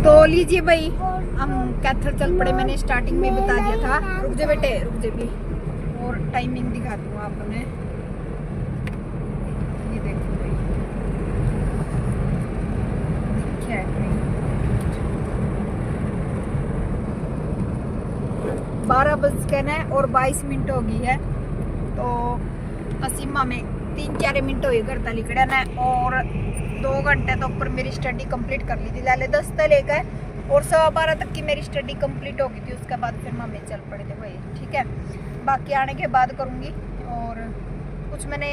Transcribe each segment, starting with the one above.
तो लीजिए भाई, हम कैथल चल पड़े। मैंने स्टार्टिंग में बता दिया था। रुक जा बेटे, रुक जा भी। और टाइमिंग दिखा दूँ आपने, ये देखो भाई, क्या है 12:22 और 22 मिनट हो गई है। तो असीमा में 3-4 मिनट हो गए घर तली खड़ा ने, और 2 घंटे तो ऊपर मेरी स्टडी कंप्लीट कर ली थी। लाले 10 से लेकर और 12:15 तक की मेरी स्टडी कंप्लीट हो गई थी। उसके बाद फिर मम्मी चल पड़े थे भाई, ठीक है। बाकी आने के बाद करूँगी। और कुछ मैंने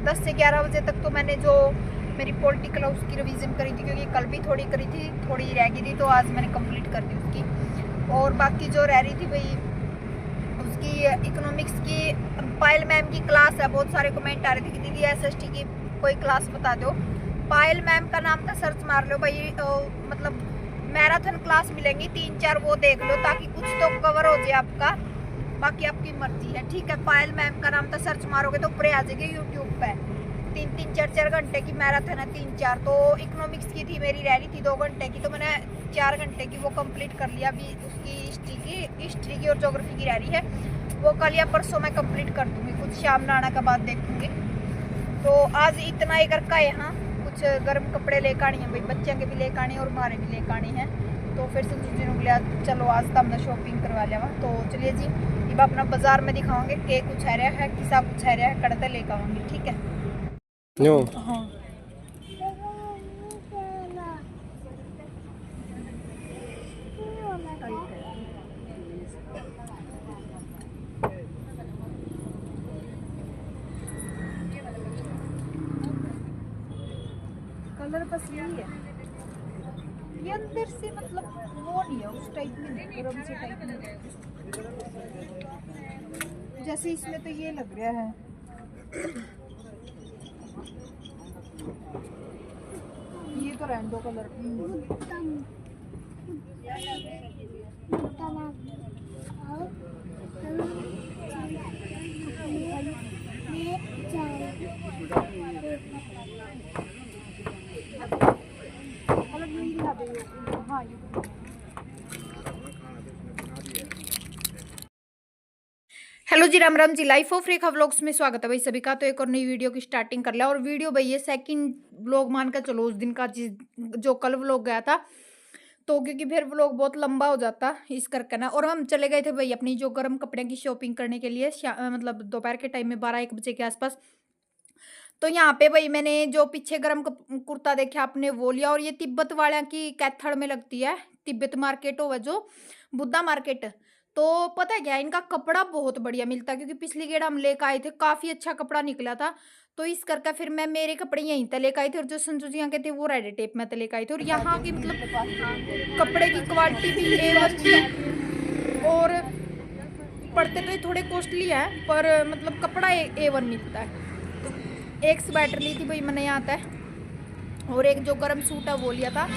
10 से 11 बजे तक तो मैंने जो मेरी पॉलिटिकल है उसकी रिवीजन करी थी, क्योंकि कल भी थोड़ी करी थी, थोड़ी रह गई थी, तो आज मैंने कंप्लीट कर दी उसकी। और बाकी जो रह रही थी भाई उसकी इकोनॉमिक्स की, पायल मैम की क्लास है। बहुत सारे कमेंट आ रहे थे कि दीदी एसएसटी की कोई क्लास बता दो। पायल मैम का नाम का सर्च मार लो भाई, मतलब मैराथन क्लास मिलेंगी 3-4, वो देख लो ताकि कुछ तो कवर हो जाए आपका। बाकी आपकी मर्जी है, ठीक है। पायल मैम का नाम तो सर्च मारोगे तो ऊपर आ जाएगी यूट्यूब पे। 3-3, 4-4 घंटे की मैराथन है, 3-4। तो इकोनॉमिक्स की थी, मेरी रह रही थी 2 घंटे की, तो मैंने 4 घंटे की वो कंप्लीट कर लिया। अभी उसकी हिस्ट्री की और ज्योग्राफी की रह रही है, वो कल या परसों मैं कंप्लीट कर दूंगी। कुछ शाम नाना का बाद देखूंगी। तो आज इतना ही करके आए। यहाँ कुछ गर्म कपड़े लेकर आनी है भाई, बच्चों के भी लेकर आने और हमारे भी लेकर आने हैं। तो फिर से लिया, चलो आज तो हमने शॉपिंग करवा लिया। तो चलिए जी, अब अपना बाजार में दिखाओगे के कुछ है रहा है, किसा कुछ है रहा है, कड़ते लेकर आऊँगी, ठीक है। हाँ कलर बस यही है, ये अंदर से मतलब वो नहीं है, उस टाइप में नहीं, गरम से टाइप में। जैसे इसमें तो ये लग रहा है, ये तो रैंडो कलर हाँ। हेलो जी, Ram Ram ji. Life of Rekha vlogs में स्वागत है भाई सभी का। तो एक और नई वीडियो की स्टार्टिंग कर लिया। और वीडियो भाई ये सेकंड व्लॉग मान कर चलो उस दिन का, जो कल व्लॉग गया था। तो क्योंकि फिर व्लॉग बहुत लंबा हो जाता इस करके ना। और हम चले गए थे भाई अपनी जो गर्म कपड़े की शॉपिंग करने के लिए, मतलब दोपहर के टाइम में 12-1 बजे के आसपास। तो यहाँ पे भाई मैंने जो पीछे गर्म कुर्ता देखा आपने वो लिया। और ये तिब्बत वाला की कैथड़ में लगती है, तिब्बत मार्केट हो जो बुद्धा मार्केट। तो पता है क्या, इनका कपड़ा बहुत बढ़िया मिलता है, क्योंकि पिछली गेड़ हम लेकर आए थे, काफी अच्छा कपड़ा निकला था। तो इस करके फिर मैं मेरे कपड़े यहीं तक लेकर आई थी, और जो संजू जी के थे वो रेडी टेप में लेकर आई थी। और यहाँ की मतलब कपड़े की क्वालिटी भी A1 थी। और पड़ते तो ये थोड़े कॉस्टली है, पर मतलब कपड़ा A1 मिलता है। एक स्वेटर ली थी भाई मैंने यहाँ तक, और एक जो गर्म सूट है वो लिया था।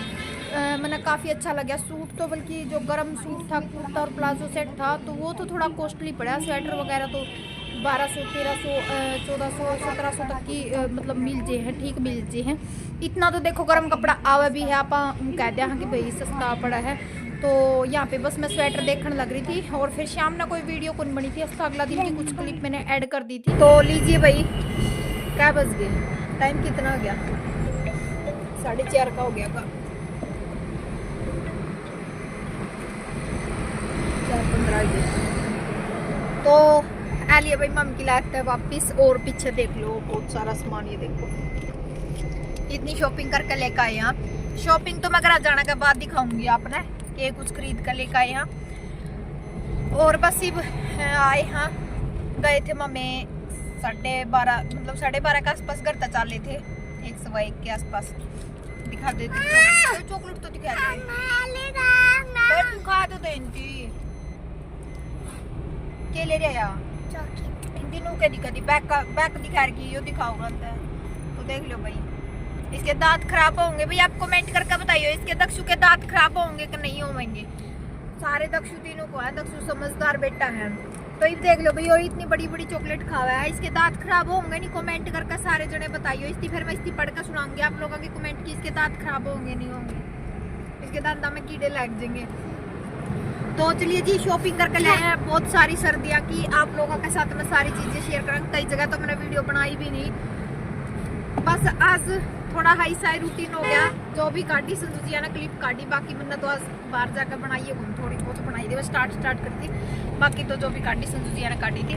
मैंने काफ़ी अच्छा लगा सूट तो, बल्कि जो गर्म सूट था कुर्ता और प्लाजो सेट था तो वो तो थोड़ा कॉस्टली पड़ा। स्वेटर वगैरह तो 1200, 1300, 1400, 1700 तक की मतलब मिल जे हैं, ठीक मिल जे हैं। इतना तो देखो गर्म कपड़ा आवा भी है, आप कह दिया हाँ कि भाई सस्ता पड़ा है। तो यहाँ पे बस मैं स्वेटर देखने लग रही थी, और फिर शाम में कोई वीडियो कौन बनी थी, उसका अगला दिन की कुछ क्लिप मैंने ऐड कर दी थी। तो लीजिए भाई, क्या बज गई, टाइम कितना हो गया, 4:30 का हो गया का, 4:15। तो आ लिया भाई मम्मी की लाइफ है वापिस। और पीछे देख लो बहुत सारा सामान, ये देखो इतनी शॉपिंग करके लेकर आए यहाँ। शॉपिंग तो मैं घर जाने के बाद दिखाऊंगी आपने कि कुछ खरीद कर लेकर आए यहाँ। और बस अब आए यहाँ, गए थे मम्मी 12:30, मतलब 12:30 के आसपास घर तक चाले थे, 1:01 के आसपास। दिखा देती चॉकलेट तो दिखा दे के ले रहा इन दिनों के दिखा दी बैक दिखा रही, यो दिखाऊंगा तो देख लो भाई। इसके दांत खराब होंगे भाई, आप कमेंट करके बताइए इसके दक्षु के दांत खराब होंगे कि नहीं होंगे। सारे दक्षु तीनों को है, दक्षु समझदार बेटा है। तो ये देख लो भाई, और इतनी बड़ी बड़ी चॉकलेट खावा है, इसके दांत खराब होंगे नहीं, कमेंट करके सारे जने बताइए। इसकी फिर मैं इसकी पढ़ कर सुनाऊंगी आप लोगों के कमेंट की, इसके दांत खराब होंगे नहीं होंगे। के दांता में कीड़े लग जाएंगे। तो चलिए जी शॉपिंग करके ले आए हैं बहुत सारी सर्दियाँ की। आप लोगों के साथ मैं सारी चीजें शेयर करूँगी। कई जगह तो मैंने वीडियो बनाई भी नहीं, बस आज थोड़ा हाई साई रूटीन हो गया। जो भी काटी संजू ने क्लिप काटी, बाकी मैंने तो आज बाहर जाकर बनाई है, थोड़ी बहुत बनाई थी, स्टार्ट करती। बाकी तो जो भी काटी संजू ने काटी थी।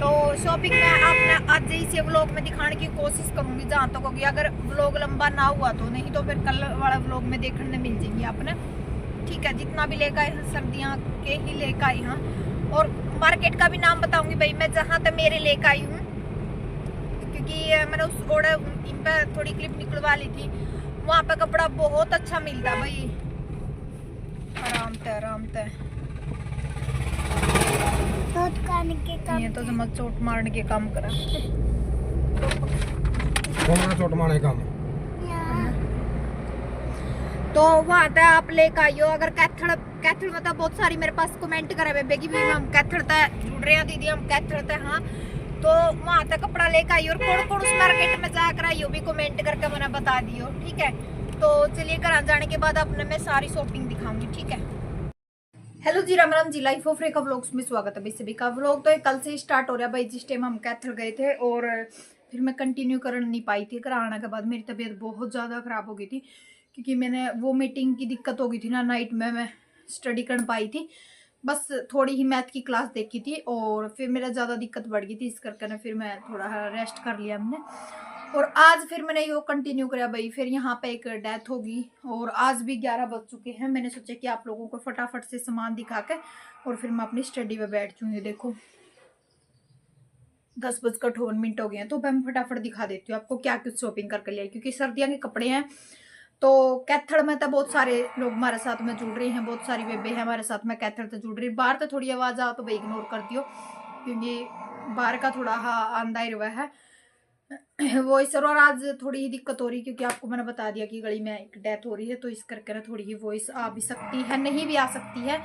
तो शॉपिंग में आपने आज इसे व्लॉग में दिखाने की कोशिश करूंगी जहाँ तक होगी। अगर व्लॉग लंबा ना हुआ तो, नहीं तो फिर कल वाला व्लॉग में देखने मिल जाएंगी आपने। ठीक है, जितना भी लेकर आए सर्दियाँ के ही लेकर आई हाँ। और मार्केट का भी नाम बताऊंगी भाई मैं, जहाँ तक मेरे लेकर आई हूँ, क्योंकि मैंने उस ऑर्डर इन पर थोड़ी क्लिप निकलवा ली थी। वहाँ पे कपड़ा बहुत अच्छा मिलता भाई, आराम से ये तो जमा चोट मारने के काम करा। चोट मारने काम तो वहाँ तक आप लेकर आइयो। अगर कैथड़ मतलब बहुत सारी मेरे पास कमेंट करे बेबे की भी हम कैथड़ तक जुड़ रहे हैं दीदी, हम कैथड़ तक हाँ। तो वहाँ तक कपड़ा लेकर आइयो और कौन कौन उस मार्केट में जाकर आइयो भी कमेंट करके मैंने बता दियो। ठीक है, तो चलिए घर जाने के बाद अपने मैं सारी शॉपिंग दिखाऊंगी। ठीक है, हेलो जी, Ram Ram ji, life of Rekha vlogs में स्वागत है भाई सभी का। व्लॉग तो कल से ही स्टार्ट हो रहा है भाई, जिस टाइम हम कैथल गए थे और फिर मैं कंटिन्यू कर नहीं पाई थी। घर आने के बाद मेरी तबीयत बहुत ज़्यादा ख़राब हो गई थी, क्योंकि मैंने वो मीटिंग की दिक्कत हो गई थी ना, नाइट में मैं स्टडी कर पाई थी। बस थोड़ी ही मैथ की क्लास देखी थी और फिर मेरा ज़्यादा दिक्कत बढ़ गई थी, इस करके फिर मैं थोड़ा रेस्ट कर लिया हमने। और आज फिर मैंने यो कंटिन्यू किया भाई। फिर यहाँ पे एक डेथ होगी और आज भी 11 बज चुके हैं। मैंने सोचा कि आप लोगों को फटाफट से सामान दिखा के और फिर मैं अपनी स्टडी में बैठ जाऊंगी। देखो 10:58 हो गए हैं, तो मैं फटाफट दिखा देती हूँ आपको क्या कुछ शॉपिंग करके लिया, क्योंकि सर्दियों के कपड़े हैं। तो कैथड़ में तो बहुत सारे लोग हमारे साथ में जुड़ रहे हैं, बहुत सारी बेबे है हमारे साथ में कैथड़ से जुड़ रही। बाहर तो थोड़ी आवाज़ आ तो भाई इग्नोर कर दियो, क्योंकि बाहर का थोड़ा हाँ आंदा ही हुआ है वॉइस। और आज थोड़ी ही दिक्कत हो रही, क्योंकि आपको मैंने बता दिया कि गली में एक डेथ हो रही है, तो इस करके ना थोड़ी ही वॉइस आ भी सकती है, नहीं भी आ सकती है,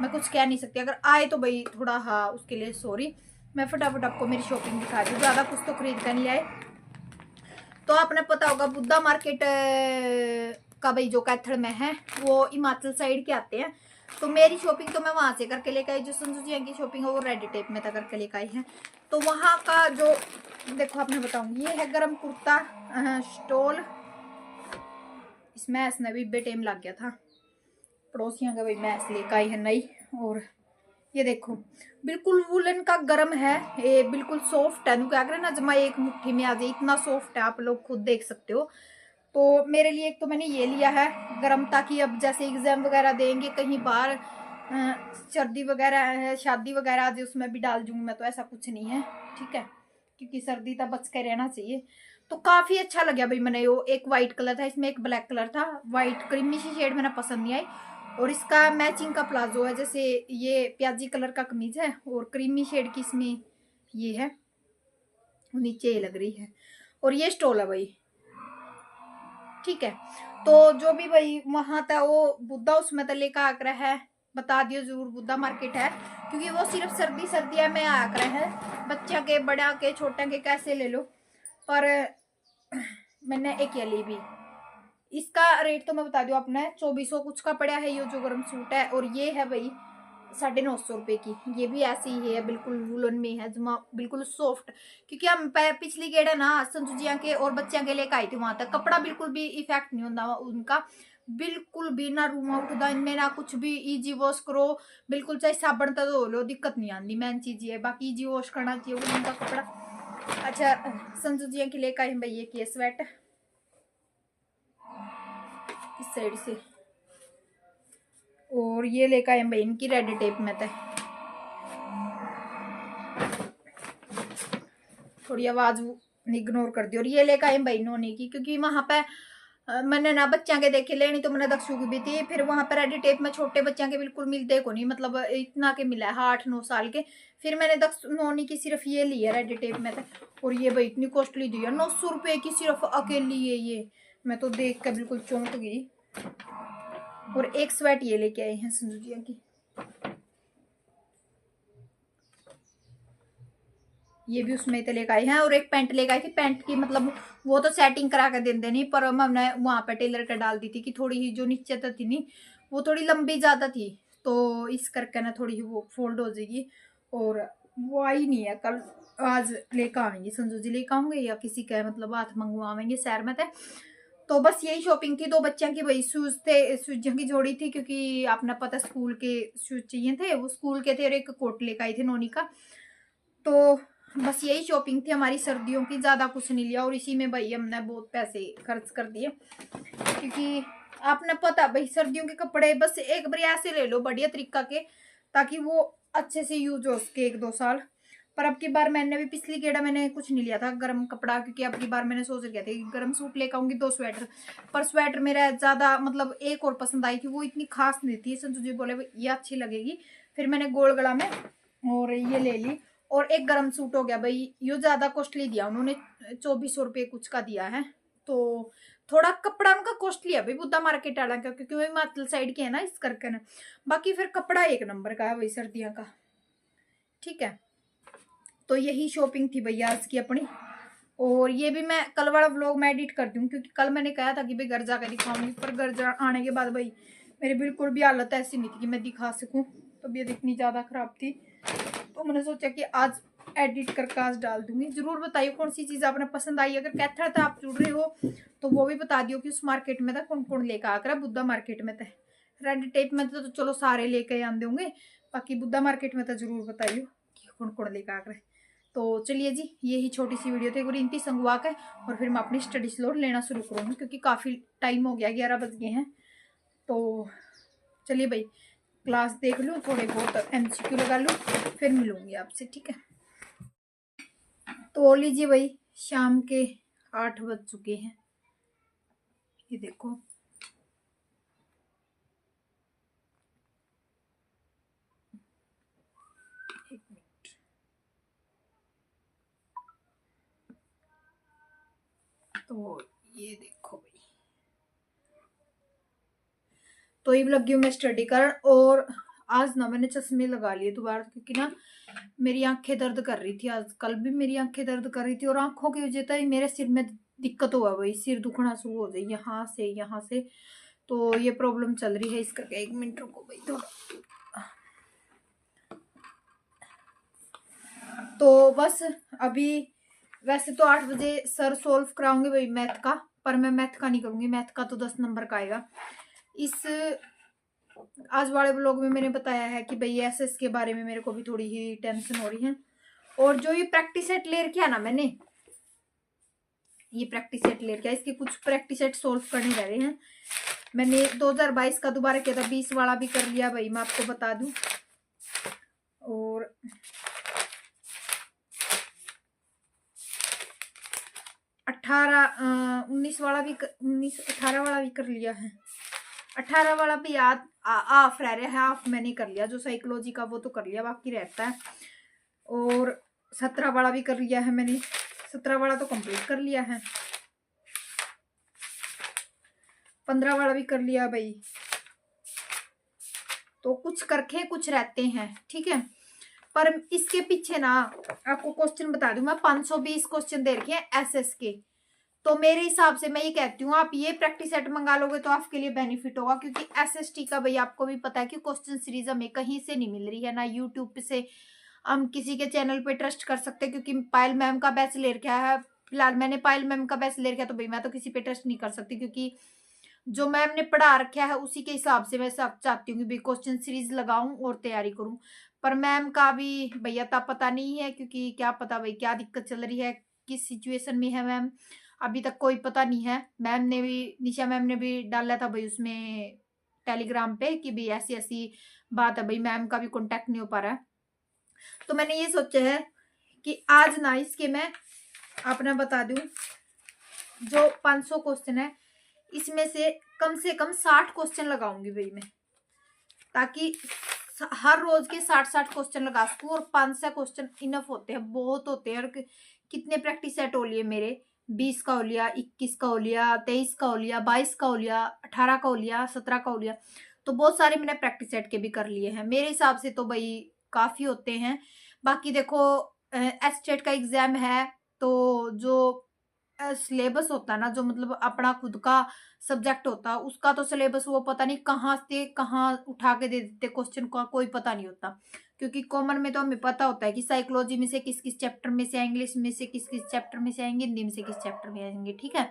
मैं कुछ कह नहीं सकती। अगर आए तो भाई थोड़ा हाँ उसके लिए सॉरी। मैं फटाफट आपको मेरी शॉपिंग दिखा दी, ज़्यादा कुछ तो खरीद कर नहीं आए। तो आपने पता होगा बुद्धा मार्केट का भाई जो कैथड़ में है वो हिमाचल साइड के आते हैं। तो मेरी शॉपिंग तो मैं वहां से करके लेकर आई, जो संजू जी की शॉपिंग है वो रेडी टेप में तक करके लेकर आई है। तो वहां का जो देखो आपने बताऊंगी, ये है गरम कुर्ता स्टॉल। इसमें ऐसा भी बेटेम लग गया था, पड़ोसियों का भाई मैस लेकर आई है नई। और ये देखो बिल्कुल वुलन का गरम है, ये बिल्कुल सॉफ्ट है, क्या करें ना जमा एक मुट्ठी में आ जाए, इतना सॉफ्ट है, आप लोग खुद देख सकते हो। तो मेरे लिए एक तो मैंने ये लिया है गरम, ताकि अब जैसे एग्जाम वगैरह देंगे कहीं बाहर सर्दी वगैरह है, शादी वगैरह आ जाए, उसमें भी डाल दूंगी मैं, तो ऐसा कुछ नहीं है। ठीक है, क्योंकि सर्दी तक बच के रहना चाहिए। तो काफ़ी अच्छा लगा भाई मैंने। वो एक वाइट कलर था, इसमें एक ब्लैक कलर था, वाइट क्रीमी सी शेड मैंने पसंद नहीं आई। और इसका मैचिंग का प्लाजो है, जैसे ये प्याजी कलर का कमीज है और क्रीमी शेड की इसमें ये है, नीचे ये लग रही है। और ये स्टॉल है भाई। ठीक है, तो जो भी भाई वहां था वो बुद्धा उसमें तो लेकर आकर है, बता दियो जरूर बुद्धा मार्केट है, क्योंकि वो सिर्फ सर्दियां में आकर है। बच्चा के बड़ा के छोटे के कैसे ले लो, पर मैंने एक ये ली भी। इसका रेट तो मैं बता दूं अपने 2400 कुछ का पड़ा है ये जो गर्म सूट है। और ये है भाई 950 रुपए की, ये भी ऐसी ही है, बिल्कुल वुलन में है, जमा बिल्कुल सॉफ्ट। क्योंकि हम पिछली गेड़ है ना संजुजिया के और बच्चों के लेकर आई थी, वहां तक कपड़ा बिल्कुल भी इफेक्ट नहीं होता उनका, बिल्कुल भी ना रूम उठदा इनमें ना कुछ भी। इजी वॉश करो बिल्कुल, चाहे साबन तक धो लो, दिक्कत नहीं आती, मेन चीज ये है। बाकी इजी वॉश करना चाहिए उनका कपड़ा। अच्छा संजुजिया की लेकर आई भाई ये स्वेट इस साइड से, और ये लेकर आए भाई इनकी रेडी टेप में थे। थोड़ी आवाज इग्नोर कर दी। और ये लेकर आए भाई नोनी की, क्योंकि वहां पे मैंने ना बच्चा के देखे लेनी, तो मैंने दक्षु की भी थी। फिर वहां पे रेडी टेप में छोटे बच्चों के बिल्कुल मिलते को नहीं, मतलब इतना के मिला है 8-9 साल के। फिर मैंने दक्षु नोनी की सिर्फ ये ली है रेडी टेप में तक। और ये भाई इतनी कॉस्टली दी है, 900 रुपए की सिर्फ अकेली है ये, मैं तो देख कर बिल्कुल चौंक गई। और एक स्वेट ये लेके आए हैं संजुजिया की, ये भी उसमें तो लेकर आए हैं। और एक पैंट लेकर आई थी, पैंट की मतलब वो तो सेटिंग करा कर देते नहीं, पर हमने वहां पे टेलर का डाल दी थी कि थोड़ी ही जो नीचे तक थी नहीं वो थोड़ी लंबी ज्यादा थी, तो इस करके ना थोड़ी ही वो फोल्ड हो जाएगी। और वो आई नहीं है, कल आज लेकर आएंगे, संजू जी लेकर आऊंगे या किसी का मतलब हाथ मंगवाएंगे शहर में थे। तो बस यही शॉपिंग थी। दो बच्चों की वही शूज थे, शूजों की जोड़ी थी, क्योंकि आपने पता स्कूल के शूज चाहिए थे, वो स्कूल के थे। और एक कोट लेकर आई थी नोनी का। तो बस यही शॉपिंग थी हमारी सर्दियों की, ज्यादा कुछ नहीं लिया। और इसी में भाई हमने बहुत पैसे खर्च कर दिए, क्योंकि आपने पता भाई सर्दियों के कपड़े बस एक बार ऐसे ले लो बढ़िया तरीका के, ताकि वो अच्छे से यूज हो सके 1-2 साल। पर अब की बार मैंने भी पिछली गेड़ा मैंने कुछ नहीं लिया था गर्म कपड़ा, क्योंकि अब की बार मैंने सोच रखा था कि गर्म सूट लेकर आऊंगी, 2 स्वेटर। पर स्वेटर मेरा ज्यादा मतलब एक और पसंद आई थी, वो इतनी खास नहीं थी। संजू जी बोले ये अच्छी लगेगी, फिर मैंने गोल गला में और ये ले ली। और एक गर्म सूट हो गया भाई, ये ज्यादा कॉस्टली दिया उन्होंने, 2400 रुपये कुछ का दिया है। तो थोड़ा कपड़ा उनका कॉस्टली है भाई बुद्धा मार्केट वाला का, क्योंकि वो हिमाचल साइड के है ना, इस करके ना। बाकी फिर कपड़ा एक नंबर का है भाई सर्दियों का, ठीक है। तो यही शॉपिंग थी भैया आज की अपनी। और ये भी मैं कल वाला व्लॉग मैं एडिट कर दूँ, क्योंकि कल मैंने कहा था कि भाई घर जाकर दिखाऊंगी, पर घर जा आने के बाद भाई मेरी बिल्कुल भी हालत ऐसी नहीं थी कि मैं दिखा सकूं, तबीयत इतनी ज़्यादा ख़राब थी। तो मैंने सोचा कि आज एडिट करके आज डाल दूंगी। जरूर बताइए कौन सी चीज़ आपने पसंद आई। अगर कैथर था आप जुड़ रहे हो तो वो भी बता दियो कि उस मार्केट में था कौन कौन लेकर आकर, बुद्धा मार्केट में था। रेड टेप में तो चलो सारे लेके आते होंगे, बाकी बुद्धा मार्केट में तो जरूर बताइयो कि कौन कौन लेकर आकर। तो चलिए जी, यही छोटी सी वीडियो थी इनती संगवा के, और फिर मैं अपनी स्टडी स्लोर लेना शुरू करूँगी, क्योंकि काफ़ी टाइम हो गया, 11 बज गए हैं। तो चलिए भाई क्लास देख लूँ, थोड़े बहुत MCQ लगा लूँ, फिर मिलूंगी आपसे, ठीक है। तो लीजिए भाई शाम के 8 बज चुके हैं, ये देखो। एक मिनट। तो ये देखो भाई, तो ये लगी हूँ मैं स्टडी कर। और आज ना मैंने चश्मे लगा लिए दोबारा, क्योंकि ना मेरी आंखें दर्द कर रही थी, आज कल भी मेरी आंखें दर्द कर रही थी। और आंखों की वजह से मेरे सिर में दिक्कत हुआ भाई, सिर दुखना शुरू हो जाए यहाँ से। तो ये प्रॉब्लम चल रही है, इसका 1 मिनट रुको भाई थोड़ा। तो बस अभी वैसे तो 8 बजे सर सोल्व कराऊंगे भाई मैथ का, पर मैं मैथ का नहीं करूंगी, मैथ का तो 10 नंबर का आएगा। इस आज वाले ब्लॉग में मैंने बताया है कि भाई SS के बारे में मेरे को भी थोड़ी ही टेंशन हो रही है। और जो ये प्रैक्टिस सेट ले रखा है ना मैंने, ये प्रैक्टिस सेट ले रखा है, इसके कुछ प्रैक्टिस सेट सोल्व करने रह रहे हैं। मैंने 2022 का दोबारा किया था, 20 वाला भी कर लिया भाई, मैं आपको बता दूं। और 19 वाला भी 18 वाला भी कर लिया है। 18 वाला भी याद हाफ रह रहा है, हाफ मैंने कर लिया, जो साइकोलॉजी का वो तो कर लिया, बाकी रहता है। और 17 वाला भी कर लिया है मैंने, 17 वाला तो कंप्लीट कर लिया है। 15 वाला भी कर लिया भाई। तो कुछ करके कुछ रहते हैं, ठीक है। पर इसके पीछे ना आपको क्वेश्चन बता दूं मैं, 520 क्वेश्चन दे रखे हैं SS के। तो मेरे हिसाब से मैं ये कहती हूँ आप ये प्रैक्टिस सेट मंगा लोगे तो आपके लिए बेनिफिट होगा, क्योंकि SST का भाई आपको भी पता है कि क्वेश्चन सीरीज हमें कहीं से नहीं मिल रही है, ना यूट्यूब से हम किसी के चैनल पे ट्रस्ट कर सकते, क्योंकि पायल मैम का बैच ले रखा है। फिलहाल मैंने पायल मैम का बैच ले रखा है, तो भाई मैं तो किसी पे ट्रस्ट नहीं कर सकती, क्योंकि जो मैम ने पढ़ा रखा है उसी के हिसाब से मैं सब चाहती हूँ कि भाई क्वेश्चन सीरीज लगाऊं और तैयारी करूं। पर मैम का भी भैया तब पता नहीं है, क्योंकि क्या पता भाई क्या दिक्कत चल रही है, किस सिचुएशन में है मैम, अभी तक कोई पता नहीं है। मैम ने भी, निशा मैम ने भी डाला था भाई उसमें टेलीग्राम पे कि भाई ऐसी ऐसी बात है, भाई मैम का भी कॉन्टेक्ट नहीं हो पा रहा है। तो मैंने ये सोचा है कि आज ना इसके मैं अपना बता दूं, जो 500 क्वेश्चन है इसमें से कम 60 क्वेश्चन लगाऊंगी भाई मैं, ताकि हर रोज के 60 क्वेश्चन लगा सकूं। और 500 क्वेश्चन इनफ होते हैं, बहुत होते हैं। और कितने प्रैक्टिस सेट हो लिए मेरे, 20 का हो लिया, 21 का हो लिया, 23 का हो लिया, 22 का हो लिया, 18 का हो लिया, 17 का हो लिया। तो बहुत सारे मैंने प्रैक्टिस सेट के भी कर लिए हैं, मेरे हिसाब से तो भाई काफी होते हैं। बाकी देखो एस्टेट का एग्जाम है, तो जो सिलेबस होता है ना, जो मतलब अपना खुद का सब्जेक्ट होता है, उसका तो सिलेबस वो पता नहीं कहाँ से कहाँ उठा के दे देते क्वेश्चन का, कोई पता नहीं होता। क्योंकि कॉमन में तो हमें पता होता है कि साइकोलॉजी में से किस किस चैप्टर में से आएंगे, इंग्लिश में से किस किस चैप्टर में से आएंगे, हिंदी में से किस चैप्टर में आएंगे, ठीक है।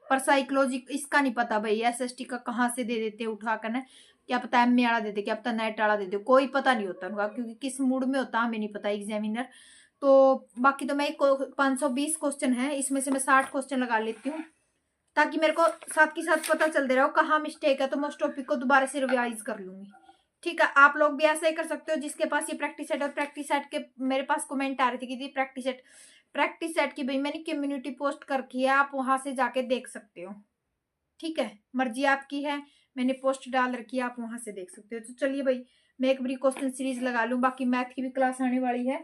पर साइकोलॉजी इसका नहीं पता भाई, एसएसटी का कहाँ से दे देते उठा कर ना, क्या पता एम वाला देते, क्या पता नेट वाला देते, कोई पता नहीं होता उनका, क्योंकि किस मूड में होता हमें नहीं पता एग्जामिनर। तो बाकी तो मैं 520 क्वेश्चन है, इसमें से मैं 60 क्वेश्चन लगा लेती हूँ, ताकि मेरे को साथ के साथ पता चल दे रहा हो कहाँ मिस्टेक है, तो मैं उस टॉपिक को दोबारा से रिवाइज कर लूंगी। ठीक है, आप लोग भी ऐसा ही कर सकते हो, जिसके पास ये प्रैक्टिस सेट और प्रैक्टिस सेट के मेरे पास कमेंट आ रहे थे कि प्रैक्टिस सेट की भाई मैंने कम्युनिटी पोस्ट कर रखी है, आप वहां से जाके देख सकते हो। ठीक है, मर्जी आपकी है, मैंने पोस्ट डाल रखी है, आप वहां से देख सकते हो। तो चलिए भाई, मैं एक बारी क्वेश्चन सीरीज लगा लूँ, बाकी मैथ की भी क्लास आने वाली है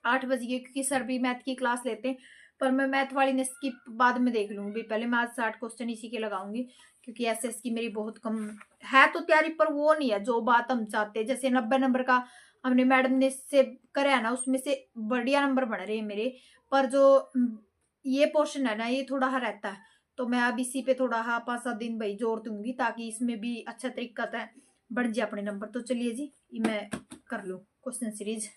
8 बजे की, क्योंकि सर भी मैथ की क्लास लेते हैं। पर मैं मैथ वाली ने स्किप बाद में देख लूंगी, पहले मैं आज 60 क्वेश्चन इसी के लगाऊंगी, क्योंकि एसएस की मेरी बहुत कम है तो तैयारी, पर वो नहीं है जो बात हम चाहते हैं। जैसे 90 नंबर का हमने मैडम ने से कराया ना, उसमें से बढ़िया नंबर बन रहे हैं मेरे। पर जो ये पोर्शन है ना, ये थोड़ा सा रहता है, तो मैं अब इसी पे थोड़ा 5-7 दिन भाई जोर दूंगी, ताकि इसमें भी अच्छा तरीका था बढ़ जाए अपने नंबर। तो चलिए जी, ये मैं कर लूँ क्वेश्चन सीरीज।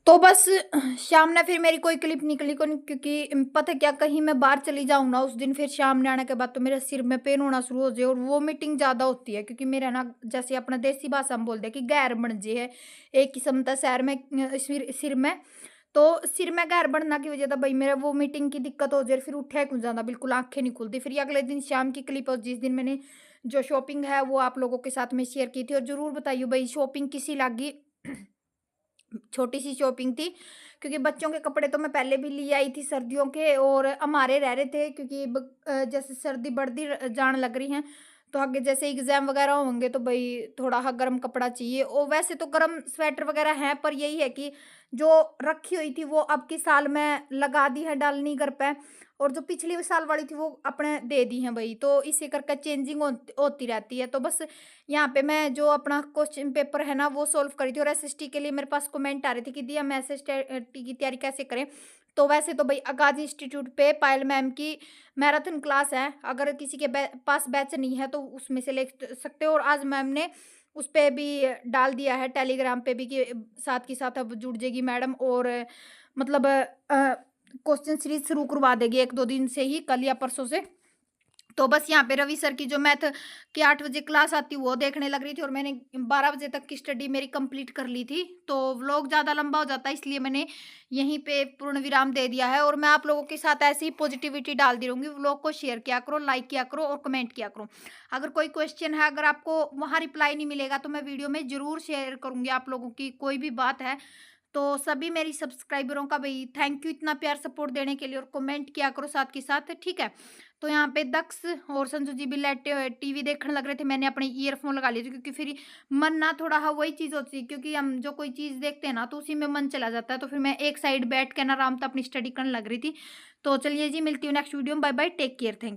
तो बस शाम ने फिर मेरी कोई क्लिप निकली को नहीं, क्योंकि पता है क्या, कहीं मैं बाहर चली जाऊं ना उस दिन, फिर शाम ने आने के बाद तो मेरे सिर में पेन होना शुरू हो जाए, और वो मीटिंग ज्यादा होती है, क्योंकि मेरा ना, जैसे अपना देसी भाषा में बोलते हैं कि गैर बन जे है एक किस्म का सैर में सिर में। तो सिर में गैर बनना की वजह था भाई मेरा वो मीटिंग की दिक्कत हो जाए, फिर उठे कुछ ज्यादा बिल्कुल आंखें नहीं खुलती। फिर अगले दिन शाम की क्लिप, और जिस दिन मैंने जो शॉपिंग है वो आप लोगों के साथ में शेयर की थी, और जरूर बताइए भाई शॉपिंग किसी लागी। छोटी सी शॉपिंग थी, क्योंकि बच्चों के कपड़े तो मैं पहले भी ले आई थी सर्दियों के, और हमारे रह रहे थे, क्योंकि जैसे सर्दी बढ़ती जान लग रही है, तो आगे जैसे एग्जाम वगैरह होंगे तो भाई थोड़ा सा गर्म कपड़ा चाहिए। और वैसे तो गर्म स्वेटर वगैरह है, पर यही है कि जो रखी हुई थी वो अब की साल में लगा दी है डालनी घर पे, और जो पिछली साल वाली थी वो अपने दे दी है भाई, तो इसी करके चेंजिंग होती रहती है। तो बस यहाँ पे मैं जो अपना क्वेश्चन पेपर है ना वो सोल्व करी थी, और एसएसटी के लिए मेरे पास कमेंट आ रहे थे कि दी हम एसएसटी की तैयारी कैसे करें। तो वैसे तो भाई अगाजी इंस्टीट्यूट पे पायल मैम की मैराथन क्लास है, अगर किसी के पास बैच नहीं है तो उसमें से ले सकते हो। और आज मैम ने उस पे भी डाल दिया है टेलीग्राम पे भी, कि साथ के साथ अब जुड़ जाएगी मैडम, और मतलब क्वेश्चन सीरीज शुरू करवा देगी 1-2 दिन से ही, कल या परसों से। तो बस यहाँ पे रवि सर की जो मैथ की 8 बजे क्लास आती वो देखने लग रही थी, और मैंने 12 बजे तक की स्टडी मेरी कंप्लीट कर ली थी। तो व्लॉग ज़्यादा लंबा हो जाता है, इसलिए मैंने यहीं पे पूर्ण विराम दे दिया है, और मैं आप लोगों के साथ ऐसी ही पॉजिटिविटी डाल दी रहूँगी। व्लॉग को शेयर किया करो, लाइक किया करो, और कमेंट किया करो। अगर कोई क्वेश्चन है, अगर आपको वहाँ रिप्लाई नहीं मिलेगा, तो मैं वीडियो में ज़रूर शेयर करूँगी आप लोगों की कोई भी बात है। तो सभी मेरी सब्सक्राइबरों का भाई थैंक यू इतना प्यार सपोर्ट देने के लिए, और कमेंट किया करो साथ के साथ, ठीक है। तो यहाँ पे दक्ष और संजू जी भी लेटे हुए टीवी देखने लग रहे थे, मैंने अपने ईयरफोन लगा लिए थे, क्योंकि फिर मन ना थोड़ा हाँ वही चीज़ होती है, क्योंकि हम जो कोई चीज़ देखते हैं ना तो उसी में मन चला जाता है। तो फिर मैं एक साइड बैठ के ना आराम से अपनी स्टडी करने लग रही थी। तो चलिए जी, मिलती हूँ नेक्स्ट वीडियो में, bye bye, take care, thank